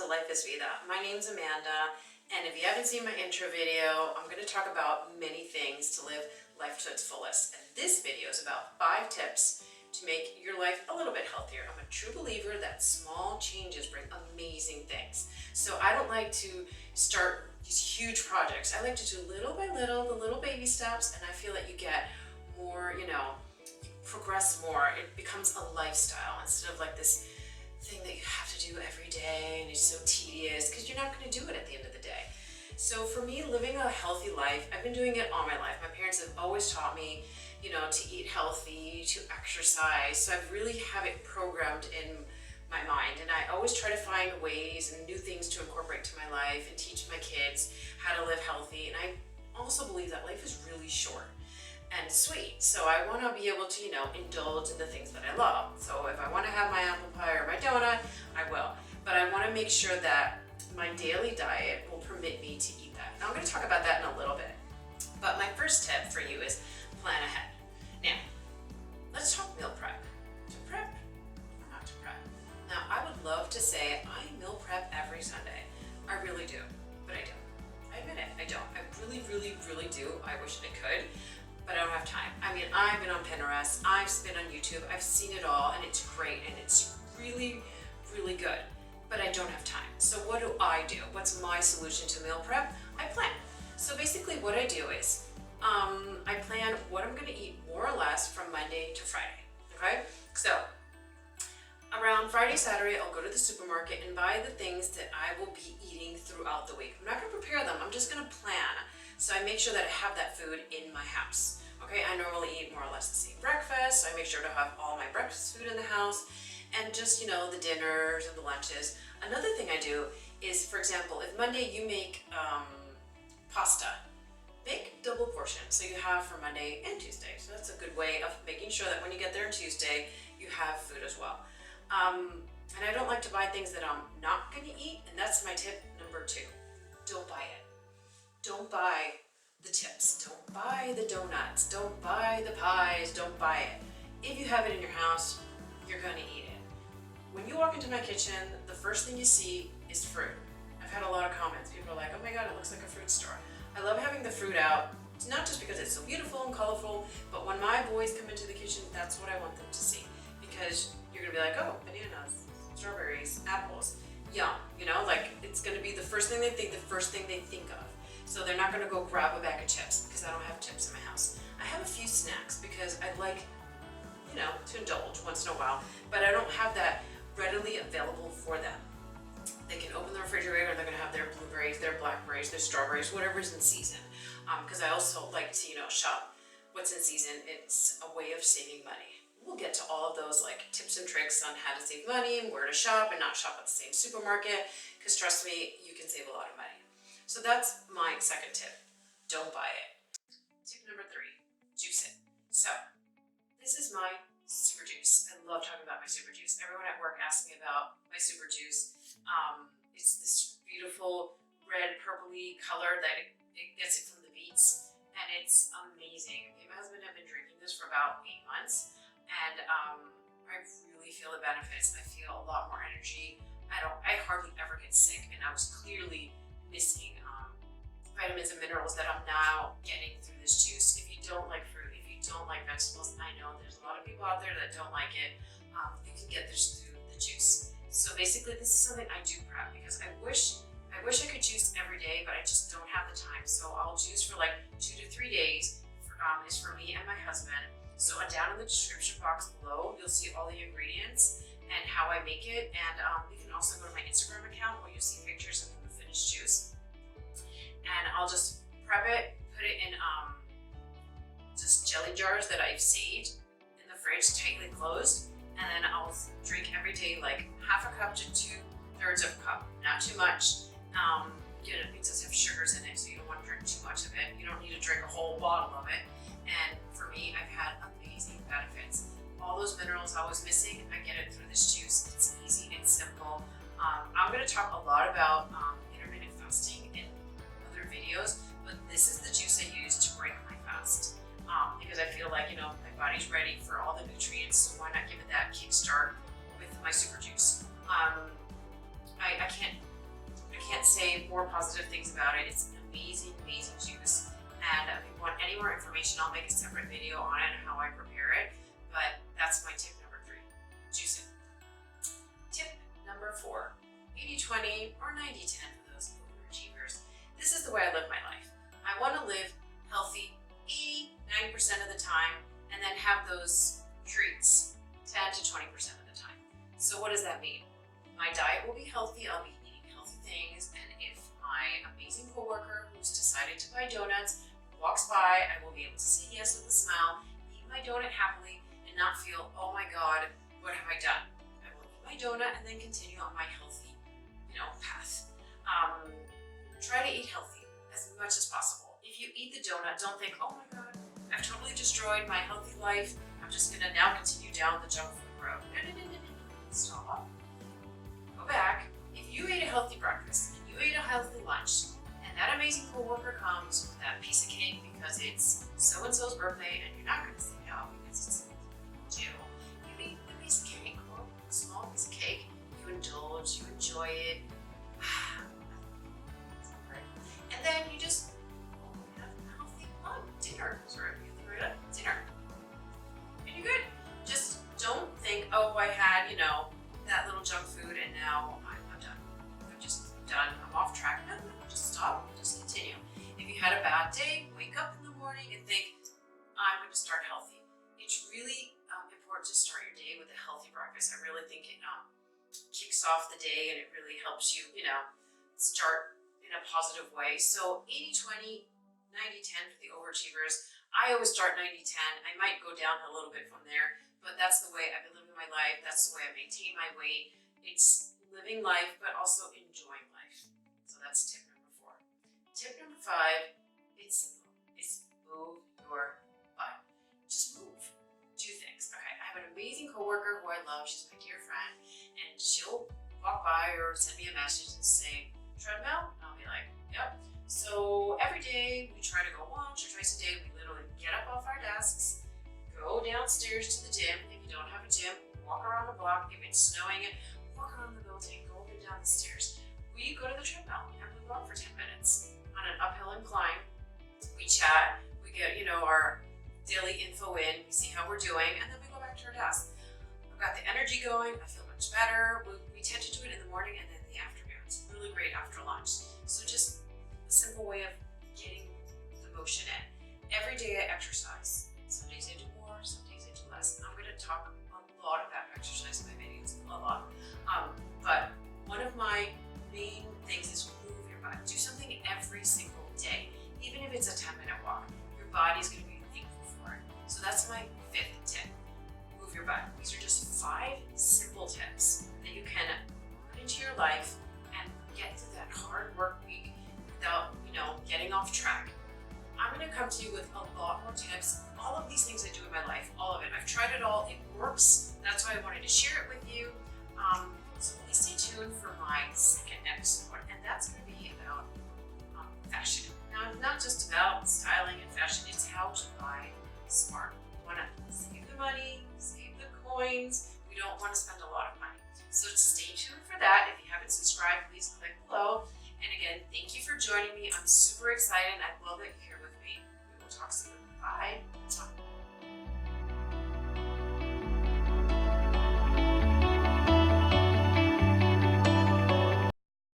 Life is Vida. My name's Amanda, and if you haven't seen my intro video, I'm going to talk about many things to live life to its fullest. And this video is about 5 tips to make your life a little bit healthier. I'm a true believer that small changes bring amazing things. So I don't like to start these huge projects. I like to do little by little, the little baby steps, and I feel that you get more, you progress more. It becomes a lifestyle instead of like this thing that you have to do every day and it's so tedious because you're not going to do it at the end of the day. So for me, living a healthy life, I've been doing it all my life. My parents have always taught me, to eat healthy, to exercise. So I really have it programmed in my mind, and I always try to find ways and new things to incorporate to my life and teach my kids how to live healthy. And I also believe that life is really short and sweet. So I want to be able to, indulge in the things that I love. So if I want to have my apple pie or my donut, I will. But I want to make sure that my daily diet will permit me to eat that. Now I'm going to talk about that in a little bit. But my first tip for you is plan ahead. Now, let's talk meal prep. To prep or not to prep? Now, I would love to say I meal prep every Sunday. I really do, but I don't. I admit it, I don't. I really, really, really do. I wish I could. But I don't have time. I mean, I've been on Pinterest, I've been on YouTube, I've seen it all, and it's great, and it's really, really good. But I don't have time. So what do I do? What's my solution to meal prep? I plan. So basically what I do is, I plan what I'm gonna eat more or less from Monday to Friday, okay? So, around Friday, Saturday, I'll go to the supermarket and buy the things that I will be eating throughout the week. I'm not gonna prepare them, I'm just gonna plan. So I make sure that I have that food in my house. Okay, I normally eat more or less the same breakfast. So I make sure to have all my breakfast food in the house and just, the dinners and the lunches. Another thing I do is, for example, if Monday you make pasta, make double portion. So you have for Monday and Tuesday. So that's a good way of making sure that when you get there on Tuesday, you have food as well. And I don't like to buy things that I'm not gonna eat. And that's my tip number 2. Don't buy it. Don't buy the chips, don't buy the donuts, don't buy the pies, don't buy it. If you have it in your house, you're gonna eat it. When you walk into my kitchen, the first thing you see is fruit. I've had a lot of comments. People are like, oh my God, it looks like a fruit store. I love having the fruit out. It's not just because it's so beautiful and colorful, but when my boys come into the kitchen, that's what I want them to see. Because you're gonna be like, oh, bananas, strawberries, apples, yum. It's gonna be the first thing they think, the first thing they think of. So they're not gonna go grab a bag of chips because I don't have chips in my house. I have a few snacks because I like, to indulge once in a while, but I don't have that readily available for them. They can open the refrigerator and they're gonna have their blueberries, their blackberries, their strawberries, whatever's in season. Because I also like to, shop what's in season. It's a way of saving money. We'll get to all of those like tips and tricks on how to save money and where to shop and not shop at the same supermarket, because trust me, you can save a lot of money. So that's my second tip. Don't buy it. Tip number 3, juice it. So this is my super juice. I love talking about my super juice. Everyone at work asks me about my super juice. It's this beautiful red purpley color that it gets it from the Beets, and it's amazing. Me and my husband have been drinking this for about 8 months, and I really feel the benefits. I feel a lot more energy. I hardly ever get sick, and I was clearly missing vitamins and minerals that I'm now getting through this juice. If you don't like fruit, if you don't like vegetables, I know there's a lot of people out there that don't like it. You can get this through the juice. So basically, this is something I do prep because I wish I could juice every day, but I just don't have the time. So I'll juice for like 2 to 3 days. Is for me and my husband. So down in the description box below, you'll see all the ingredients and how I make it. And you can also go to my Instagram account where you'll see pictures of the finished juice. And I'll just prep it, put it in just jelly jars that I've saved in the fridge, tightly closed, and then I'll drink every day like half a cup to 2/3 of a cup, not too much. It does have sugars in it, so you don't want to drink too much of it. You don't need to drink a whole bottle of it. And for me, I've had amazing benefits. All those minerals I was missing, I get it through this juice. It's easy, it's simple. I'm going to talk a lot about intermittent fasting in other videos, but this is the juice I use to break my fast. Because I feel like, my body's ready for all the nutrients, so why not give it that kickstart with my super juice? I can't make a separate video on it and how I prepare it, but that's my tip number 3, juice it. Tip number 4, 80-20 or 90-10 for those overachievers. This is the way I live my life. I want to live healthy 80-90% of the time and then have those treats 10 to 20% of the time. So what does that mean? My diet will be healthy, I'll be eating healthy things, and if my amazing coworker who's decided to buy donuts walks by, I will be able to say yes with a smile, eat my donut happily, and not feel, oh my God, what have I done? I will eat my donut and then continue on my healthy, path. Try to eat healthy as much as possible. If you eat the donut, don't think, oh my God, I've totally destroyed my healthy life. I'm just gonna now continue down the junk food road. No. Stop. Go back. If you ate a healthy breakfast and you ate a healthy lunch, and that amazing coworker comes with that piece of cake because it's so-and-so's birthday, and you're not gonna say no because it's Jill. You eat the piece of cake, or a small piece of cake. You indulge, you enjoy it. And then you just have a healthy dinner. Dinner. And you're good. Just don't think, oh, I had, that little junk food and now I'm done. I'm just done. I'm off track. No, just stop. Just continue. If you had a bad day, wake up in the morning and think, I'm going to start healthy. It's really important to start your day with a healthy breakfast. I really think it kicks off the day and it really helps you, start in a positive way. So 80-20, 90-10 for the overachievers. I always start 90-10. I might go down a little bit from there, but that's the way I've been living my life. That's the way I maintain my weight. It's living life, but also enjoying life. So that's tip number 4. Tip number 5, it's move your butt. Just move. Do things. Okay, I have an amazing coworker who I love. She's my dear friend, and she'll walk by or send me a message and say, treadmill? And I'll be like, yep. So every day we try to go once or twice a day. We literally get up off our desks, go downstairs to the gym. If you don't have a gym, walk around the block. If it's snowing, walk around the building, go up and down the stairs. We go to the treadmill and we walk for 10 minutes on an uphill incline. We chat, we get, our daily info in, we see how we're doing, and then we go back to our desk. I've got the energy going, I feel much better. We tend to do it in the morning and then in the afternoon. It's really great after lunch. So just a simple way of getting the motion in. Every day I exercise. Some days I do more, some days I do less. I'm going to talk a lot about exercise in my videos, a lot. But one of my main things is move your butt. Do something every single day. Even if it's a 10-minute walk, your body's going to be thankful for it. So that's my 5th tip. Move your butt. These are just 5 simple tips that you can put into your life and get through that hard work week without, getting off track. I'm going to come to you with a lot more tips. All of these things I do in my life, all of it. I've tried it all. It works. That's why I wanted to share it with you. So please stay tuned for my 2nd episode, and that's going to be about fashion. Now, it's not just about styling